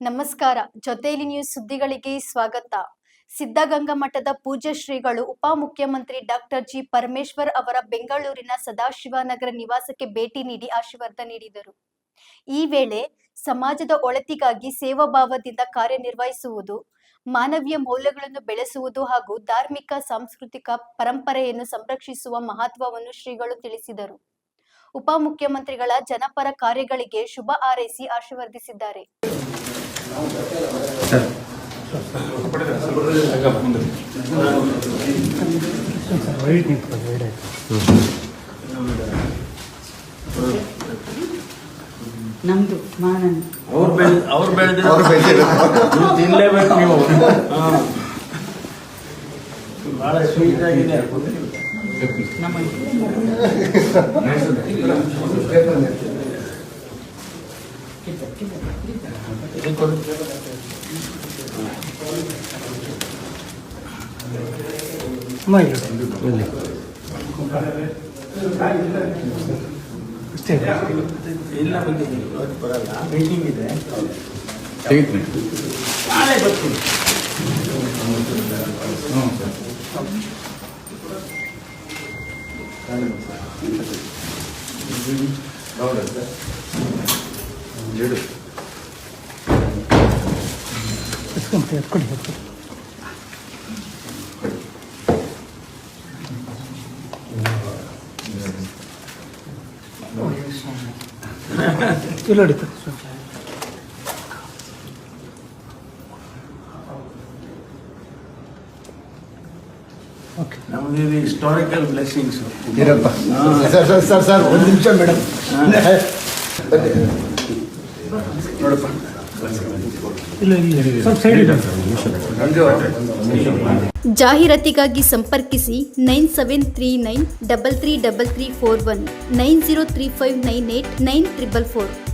ನಮಸ್ಕಾರ. ಜೊತೆಯಲ್ಲಿ ನ್ಯೂಸ್ ಸುದ್ದಿಗಳಿಗೆ ಸ್ವಾಗತ. ಸಿದ್ಧಗಂಗಾ ಮಠದ ಪೂಜ್ಯ ಶ್ರೀಗಳು ಉಪಮುಖ್ಯಮಂತ್ರಿ ಡಾಕ್ಟರ್ ಜಿ ಪರಮೇಶ್ವರ್ ಅವರ ಬೆಂಗಳೂರಿನ ಸದಾಶಿವನಗರ ನಿವಾಸಕ್ಕೆ ಭೇಟಿ ನೀಡಿ ಆಶೀರ್ವಾದ ನೀಡಿದರು. ಈ ವೇಳೆ ಸಮಾಜದ ಒಳಿತಿಗಾಗಿ ಸೇವಾಭಾವದಿಂದ ಕಾರ್ಯನಿರ್ವಹಿಸುವುದು, ಮಾನವೀಯ ಮೌಲ್ಯಗಳನ್ನು ಬೆಳೆಸುವುದು ಹಾಗೂ ಧಾರ್ಮಿಕ ಸಾಂಸ್ಕೃತಿಕ ಪರಂಪರೆಯನ್ನು ಸಂರಕ್ಷಿಸುವ ಮಹತ್ವವನ್ನು ಶ್ರೀಗಳು ತಿಳಿಸಿದರು. ಉಪಮುಖ್ಯಮಂತ್ರಿಗಳ ಜನಪರ ಕಾರ್ಯಗಳಿಗೆ ಶುಭ ಹಾರೈಸಿ ಆಶೀರ್ವದಿಸಿದ್ದಾರೆ. ನಮ್ದು ಮಾನನ್ ಅವ್ರು ಬೆಳೆದಿರೋ ತಿನ್ಲೇಬೇಕು ನೀವು. ಬಹಳ ಸ್ವೀಟ್ ಆಗಿದೆ. ಇಲ್ಲ ಬಂದಿದ್ದೀನಿ, ಇವತ್ತು ಬರಲ್ಲ, ಮೀಟಿಂಗ್ ಇದೆ, ನಾಳೆ ಬರ್ತೀನಿ. ನಮ್ದು ಇದು ಹಿಸ್ಟಾರಿಕಲ್ ಬ್ಲೆಸ್ಸಿಂಗ್ಸ್. ಸರ್ ಒಂದು ನಿಮಿಷ ಮೇಡಮ್. ನೋಡಪ್ಪ, ಜಾಹೀರಾತಿಗಾಗಿ ಸಂಪರ್ಕಿಸಿ 9739 333341 903598 9444.